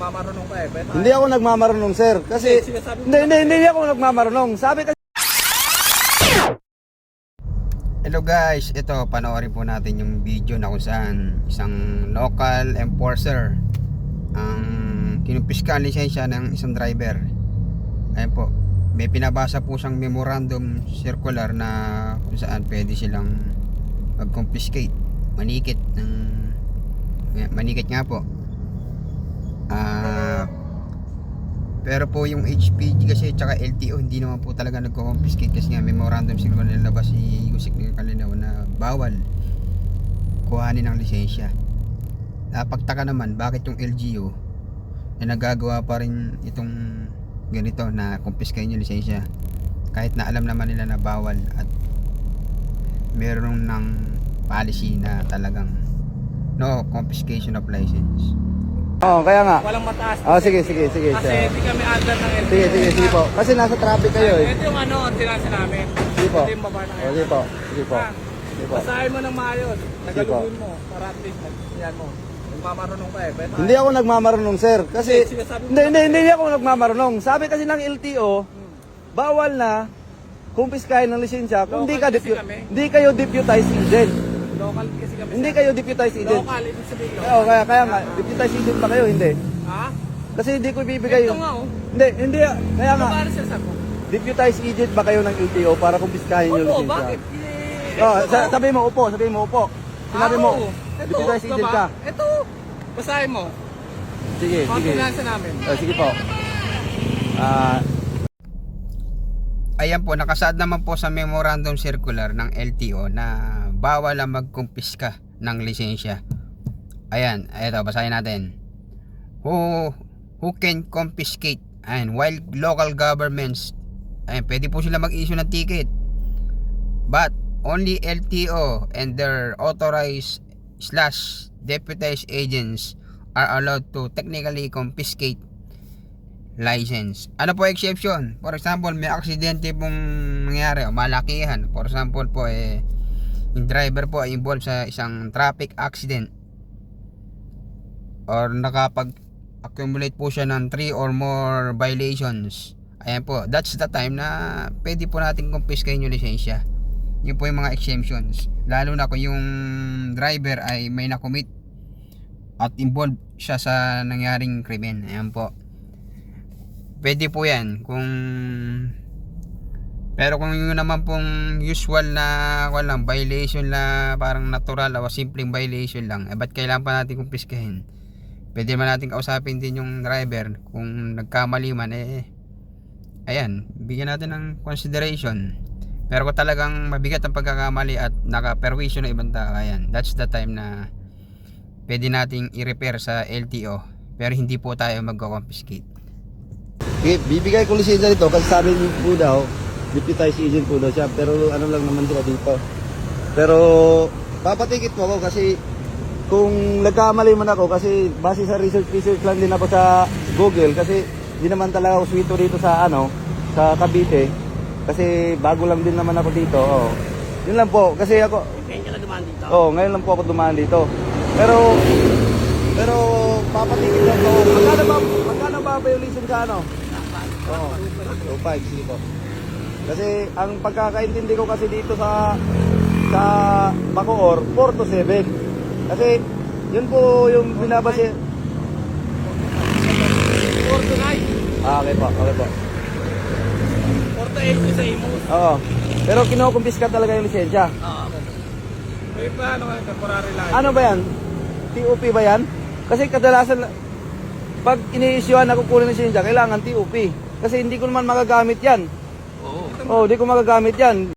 Nagmamarunong ka eh. Hindi ako nagmamarunong, sir. Kasi hindi ako nagmamarunong. Sabi kasi. Hello guys, ito panoorin po natin yung video na kung saan isang local enforcer ang kinumpiska ang lisensya ng isang driver. Ayan po, may pinabasa po siyang memorandum circular na kung saan pwede silang mag-confiscate, manikit nga po. Pero po yung HPG kasi tsaka LTO hindi naman po talaga nagko-confiscate kasi nga memorandum circular nilabas si Yusek ng Kalinaw na bawal kuhanin ng lisensya. Napagtaka naman bakit yung LGU na nagagawa pa rin itong ganito na confiscate yung lisensya kahit na alam naman nila na bawal at meron ng policy na talagang no confiscation of license. Oo, kaya nga. Walang mataas. Sige. Kasi hindi kami under ng LTO. Sige po. Kasi nasa traffic kayo eh. Ito yung sinasa namin. Sige po. Ito yung baba na Sige po. Basahin mo ng maayos. Tagalugin mo. Para at least yan mo. Nagmamarunong ka eh. Hindi ako nagmamarunong, sir. Kasi hindi ako nagmamarunong. Sabi kasi ng LTO, bawal na kumpiskahin ng lisensya kung hindi kayo deputized agent. Local kasi kami. Hindi kayo deputized agent. Local, ibig sabihin local. Oo, kaya nga, deputized agent pa kayo, hindi. Ha? Kasi hindi ko ibibigay Ito yung. nga oh. Hindi, kaya nga. Para siya sako. Deputized agent ba kayo ng LTO para kumpiskahin yung Oo, lisensya? bakit? Sabi mo upo. Sinabi mo, deputized agent ka. Ito, basahin mo. Sige. Kontinansa namin. Sige po. Ayan po, nakasaad naman po sa memorandum circular ng LTO na bawal ang magkumpiska ng lisensya. Ayan, ito, basahin natin. Who can confiscate and while local governments, ayan, pwede po sila mag-issue ng ticket. But only LTO and their authorized / deputized agents are allowed to technically confiscate license. Ano po exception? For example, may aksidente pong nangyari o malakihan. For example po, yung driver po ay involved sa isang traffic accident or nakapag-accumulate po siya ng 3 or more violations. Ayan po, that's the time na pwede po natin confiscatein yung lisensya. Yun po yung mga exemptions. Lalo na kung yung driver ay may nakomit at involved siya sa nangyaring krimen. Ayan po. Pwede po yan pero kung yun naman pong usual na violation na parang natural o simpleng violation lang, ba't kailangan pa natin kumpiskahin? Pwede naman natin kausapin din yung driver kung nagkamali man ayan, bigyan natin ng consideration. Pero kung talagang mabigat ang pagkakamali at nakaperwisyo ng ibang tao, ayan, that's the time na pwede nating i-repair sa LTO pero hindi po tayo magko-confiscate. Bibigay ko lisensya nito kasi sabi niyo po daw, deputized agent po daw siya, pero ano lang naman sila dito. Pero papatikit mo ako kasi kung nagkamali man ako kasi base sa research lang din ako sa Google kasi hindi naman talaga ako swito dito sa sa Cavite kasi bago lang din naman ako dito. Yun lang po kasi ako Ngayon ka na dumaan dito? ngayon lang po ako dumaan dito. Pero papatikit lang ako. Magkano ba violation ka Oo. 2.5, sige po. Kasi ang pagkakaintindi ko kasi dito sa Bacoor, 4 to 7. Kasi yun po yung binabase. 4 to 9. Okay po. 4 to 8 sa imo. Oo. Pero kinukumpiska talaga yung lisensya. Oo. May pa temporary license. Ano ba yan? TOP ba yan? Kasi kadalasan pag ini-issuean ako kunin ng lisensya, kailangan TOP. Kasi hindi ko naman magagamit yan. Oo. Hindi ko magagamit yan.